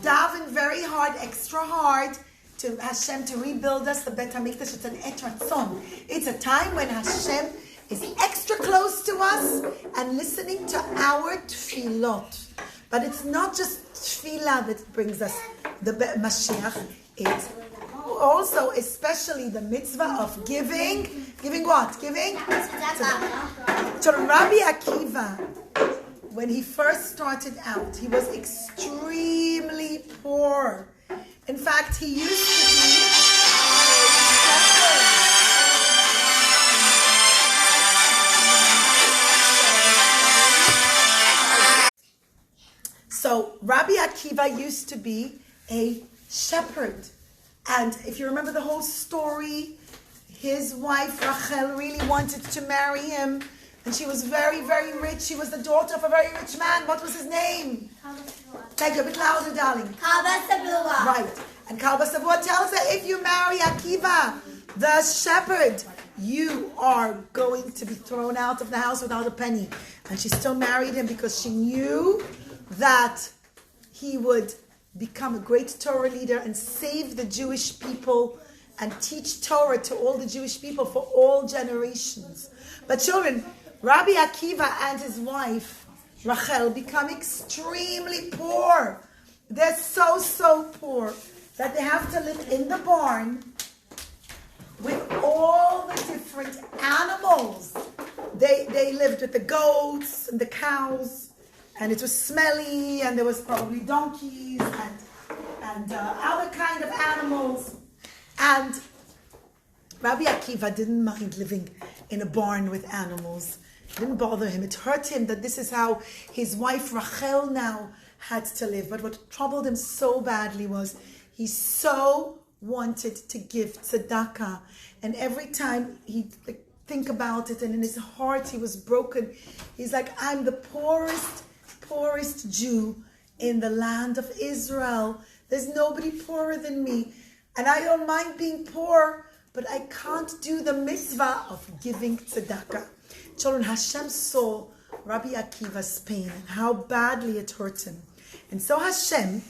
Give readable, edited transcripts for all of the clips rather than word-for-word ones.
daven very hard, extra hard, to Hashem to rebuild us the Bet HaMikdash. It's an Et Ratzon. It's a time when Hashem is extra close to us and listening to our tefillot. But it's not just tefillah that brings us the Mashiach. It's also, especially the mitzvah of giving. Giving what? Giving? Tzedaka. So Rabbi Akiva, when he first started out, he was extremely poor. In fact, he used to be So Rabbi Akiva used to be a shepherd. And if you remember the whole story, his wife Rachel really wanted to marry him. And she was very, very rich. She was the daughter of a very rich man. What was his name? Thank you. A bit louder, darling. Right. And Kalba Savua tells her, if you marry Akiva, the shepherd, you are going to be thrown out of the house without a penny. And she still married him because she knew that he would become a great Torah leader and save the Jewish people and teach Torah to all the Jewish people for all generations. But children, Rabbi Akiva and his wife, Rachel, become extremely poor. They're so poor that they have to live in the barn with all the different animals. They lived with the goats and the cows, and it was smelly, and there was probably donkeys and other kind of animals. And Rabbi Akiva didn't mind living in a barn with animals. It didn't bother him. It hurt him that this is how his wife Rachel now had to live. But what troubled him so badly was he so wanted to give tzedaka. And every time he'd think about it, and in his heart he was broken. He's like, I'm the poorest Jew in the land of Israel. There's nobody poorer than me. And I don't mind being poor, but I can't do the mitzvah of giving tzedakah. Children, Hashem saw Rabbi Akiva's pain and how badly it hurt him. And so Hashem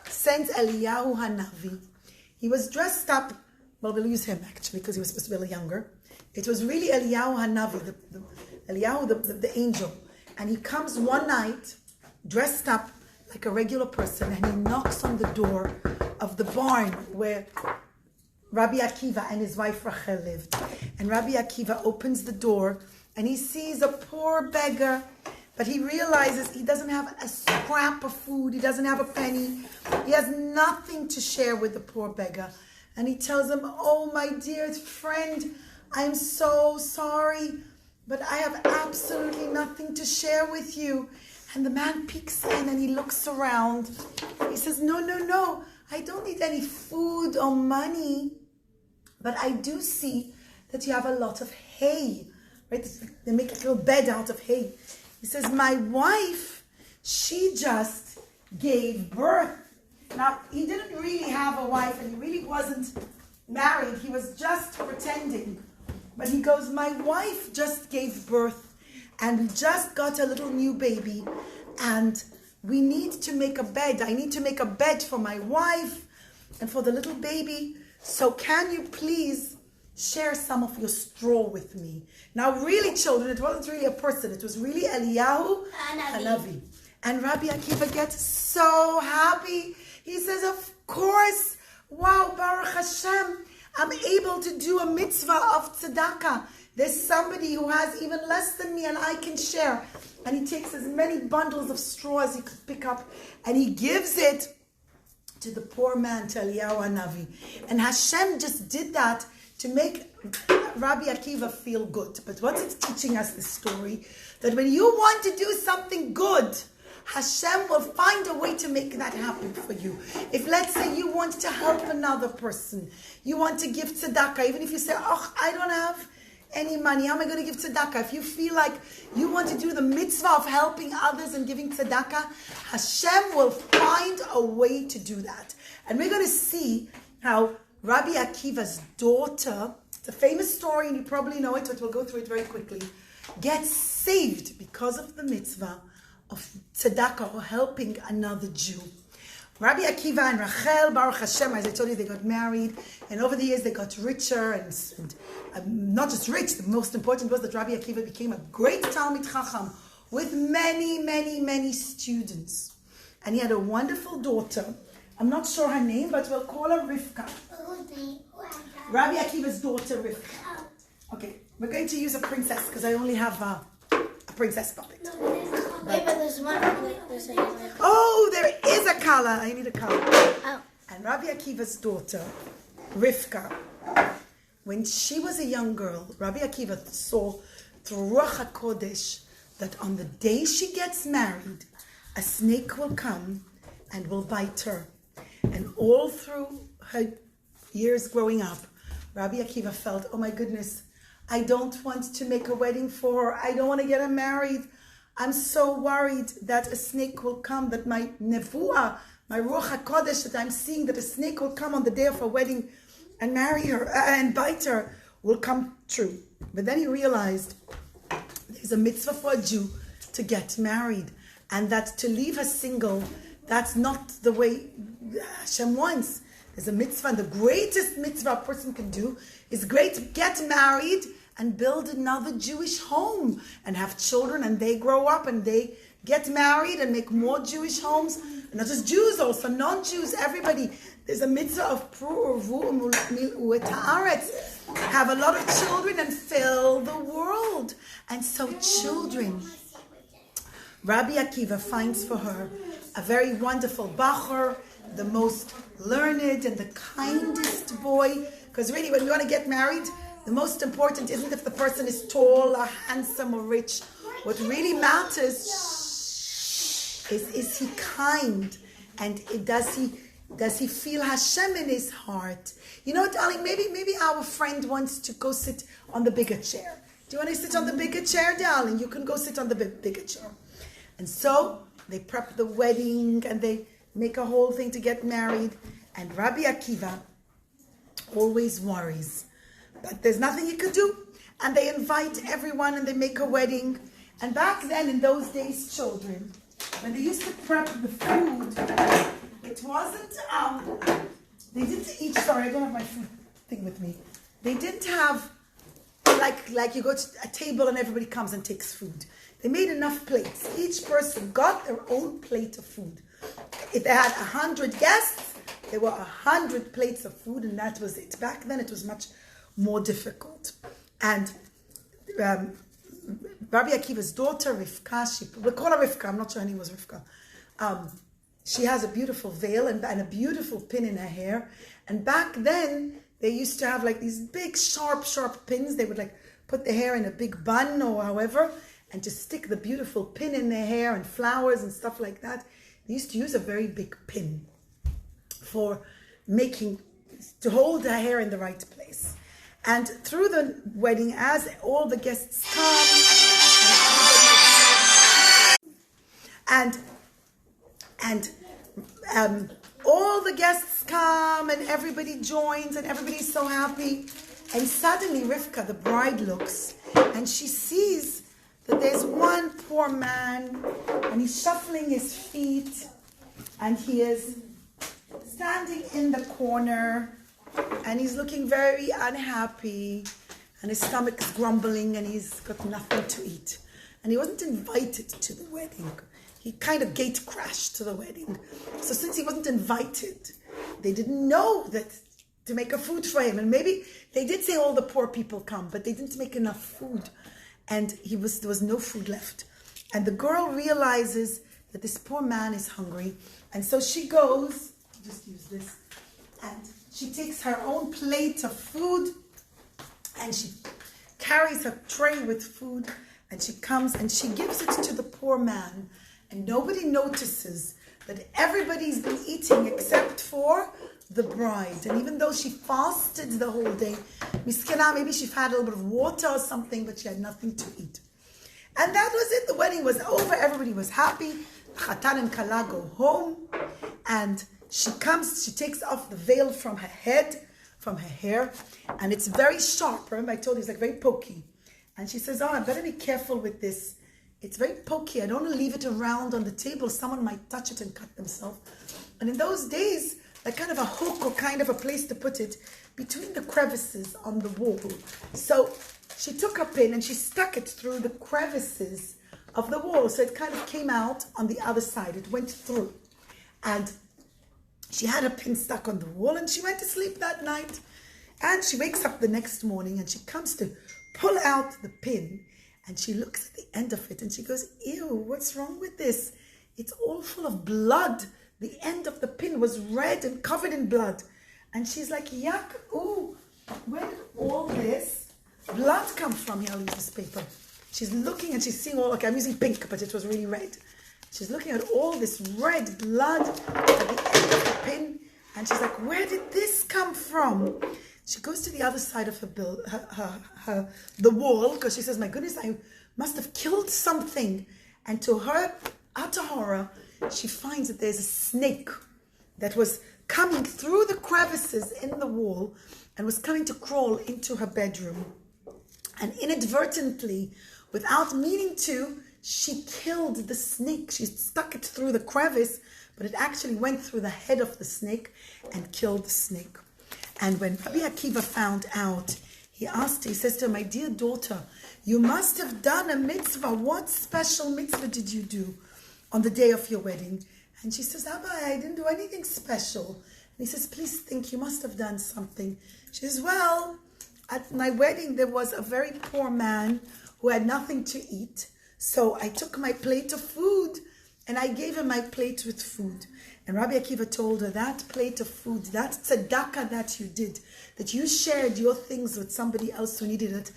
sent Eliyahu Hanavi. He was dressed up, well, we'll use him actually because he was supposed to be a little younger. It was really Eliyahu Hanavi, the angel. And he comes one night dressed up like a regular person, and he knocks on the door of the barn where Rabbi Akiva and his wife Rachel lived. And Rabbi Akiva opens the door and he sees a poor beggar, but he realizes he doesn't have a scrap of food. He doesn't have a penny. He has nothing to share with the poor beggar. And he tells him, oh, my dear friend, I'm so sorry, but I have absolutely nothing to share with you. And the man peeks in and he looks around. He says, no, I don't need any food or money, but I do see that you have a lot of hay, right? They make a little bed out of hay. He says, my wife, she just gave birth. Now, he didn't really have a wife and he really wasn't married. He was just pretending. But he goes, my wife just gave birth and we just got a little new baby and we need to make a bed. I need to make a bed for my wife and for the little baby. So can you please share some of your straw with me? Now really, children, it wasn't really a person. It was really Eliyahu Hanavi. And Rabbi Akiva gets so happy. He says, of course, wow, Baruch Hashem, I'm able to do a mitzvah of tzedakah. There's somebody who has even less than me and I can share. And he takes as many bundles of straw as he could pick up and he gives it to the poor man, to Eliyahu Hanavi. And Hashem just did that to make Rabbi Akiva feel good. But what's it teaching us, this story? That when you want to do something good, Hashem will find a way to make that happen for you. If, let's say, you want to help another person, you want to give tzedakah, even if you say, oh, I don't have any money, how am I going to give tzedakah? If you feel like you want to do the mitzvah of helping others and giving tzedakah, Hashem will find a way to do that. And we're going to see how Rabbi Akiva's daughter, it's a famous story and you probably know it, but we'll go through it very quickly, gets saved because of the mitzvah of tzedakah or helping another Jew. Rabbi Akiva and Rachel, Baruch Hashem, as I told you, they got married, and over the years they got richer, and not just rich, the most important was that Rabbi Akiva became a great Talmid Chacham with many, many, many students. And he had a wonderful daughter. I'm not sure her name, but we'll call her Rivka. Rabbi Akiva's daughter, Rivka. Okay, we're going to use a princess, because I only have a princess puppet. Wait, but there's one. Oh, there is a color. I need a color. Oh. And Rabbi Akiva's daughter, Rivka, when she was a young girl, Rabbi Akiva saw through Ruach HaKodesh that on the day she gets married, a snake will come and will bite her. And all through her years growing up, Rabbi Akiva felt, oh my goodness, I don't want to make a wedding for her. I don't want to get her married. I'm so worried that a snake will come, that my nevuah, my Ruach HaKodesh that I'm seeing, that a snake will come on the day of her wedding and marry her and bite her, will come true. But then he realized there's a mitzvah for a Jew to get married, and that to leave her single, that's not the way Hashem wants. There's a mitzvah, and the greatest mitzvah a person can do is get married and build another Jewish home and have children, and they grow up and they get married and make more Jewish homes. And not just Jews, also non-Jews, everybody. There's a mitzvah of have a lot of children and fill the world. And so children, Rabbi Akiva finds for her a very wonderful bachur, the most learned and the kindest boy. Because really, when you want to get married, the most important isn't if the person is tall or handsome or rich. What really matters is he kind, and does he feel Hashem in his heart? You know, darling, maybe our friend wants to go sit on the bigger chair. Do you want to sit on the bigger chair, darling? You can go sit on the bigger chair. And so they prep the wedding and they make a whole thing to get married. And Rabbi Akiva always worries, but there's nothing he could do. And they invite everyone and they make a wedding. And back then, in those days, children, when they used to prep the food, it wasn't, they didn't eat, sorry, I don't have my food thing with me. They didn't have, like you go to a table and everybody comes and takes food. They made enough plates. Each person got their own plate of food. If they had 100 guests, there were 100 plates of food, and that was it. Back then, it was much more difficult. And Rabbi Akiva's daughter, Rivka, we call her Rivka, I'm not sure her name was Rivka. She has a beautiful veil and a beautiful pin in her hair. And back then, they used to have like these big, sharp pins. They would like put the hair in a big bun or however, and just stick the beautiful pin in their hair and flowers and stuff like that. They used to use a very big pin for to hold her hair in the right place. And through the wedding, as all the guests come, and all the guests come, and everybody joins, and everybody's so happy. And suddenly Rivka, the bride, looks, and she sees that there's one poor man, and he's shuffling his feet, and he is standing in the corner, and he's looking very unhappy, and his stomach is grumbling, and he's got nothing to eat. And he wasn't invited to the wedding. He kind of gate crashed to the wedding. So since he wasn't invited, they didn't know that to make a food for him. And maybe they did say all the poor people come, but they didn't make enough food. And there was no food left. And the girl realizes that this poor man is hungry. And so she goes, just use this, and she takes her own plate of food, and she carries her tray with food, and she comes and she gives it to the poor man. And nobody notices that everybody's been eating except for the bride. And even though she fasted the whole day, miskena, maybe she had a little bit of water or something, but she had nothing to eat. And that was it. The wedding was over. Everybody was happy. Chatan and Kala go home. And she takes off the veil from her head, from her hair. And it's very sharp. Remember, I told you it's like very pokey. And she says, I better be careful with this. It's very pokey. I don't want to leave it around on the table. Someone might touch it and cut themselves. And in those days, like kind of a hook or kind of a place to put it between the crevices on the wall. So she took a pin and she stuck it through the crevices of the wall. So it kind of came out on the other side. It went through. And she had a pin stuck on the wall and she went to sleep that night. And she wakes up the next morning and she comes to pull out the pin and she looks at the end of it and she goes, ew, what's wrong with this? It's all full of blood. The end of the pin was red and covered in blood. And she's like, yuck, ooh, where did all this blood come from? Here, I'll use this paper. She's looking and she's seeing all, okay, I'm using pink, but it was really red. She's looking at all this red blood at the end of the pin. And she's like, where did this come from? She goes to the other side of the wall because she says, my goodness, I must have killed something. And to her utter horror, she finds that there's a snake that was coming through the crevices in the wall and was coming to crawl into her bedroom. And inadvertently, without meaning to, she killed the snake. She stuck it through the crevice, but it actually went through the head of the snake and killed the snake. And when Rabbi Akiva found out, he says to her, my dear daughter, you must have done a mitzvah. What special mitzvah did you do on the day of your wedding? And she says, Abba, I didn't do anything special. And he says, please think, you must have done something. She says, well, at my wedding, there was a very poor man who had nothing to eat. So I took my plate of food and I gave him my plate with food. And Rabbi Akiva told her, that plate of food, that tzedaka that you did, that you shared your things with somebody else who needed it,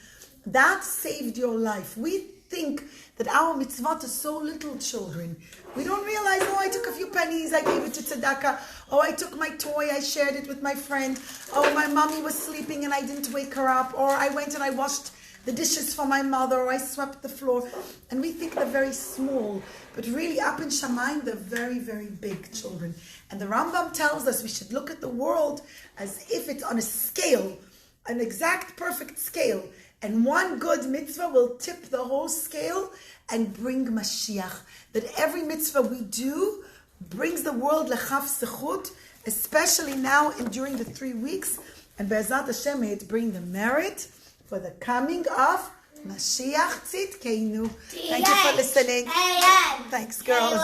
that saved your life. We think that our mitzvot are so little, children. We don't realize, oh, I took a few pennies, I gave it to tzedaka. Oh, I took my toy, I shared it with my friend. Oh, my mommy was sleeping and I didn't wake her up. Or I went and I washed the dishes for my mother, or I swept the floor. And we think they're very small, but really up in Shamayim, they're very, very big, children. And the Rambam tells us we should look at the world as if it's on a scale, an exact perfect scale. And one good mitzvah will tip the whole scale and bring Mashiach. That every mitzvah we do brings the world lechaf sechut, especially now and during the 3 weeks. And Be'ezrat Hashem, may it bring the merit for the coming of Mashiach Tzidkeinu. Thank you for listening. Thanks, girls.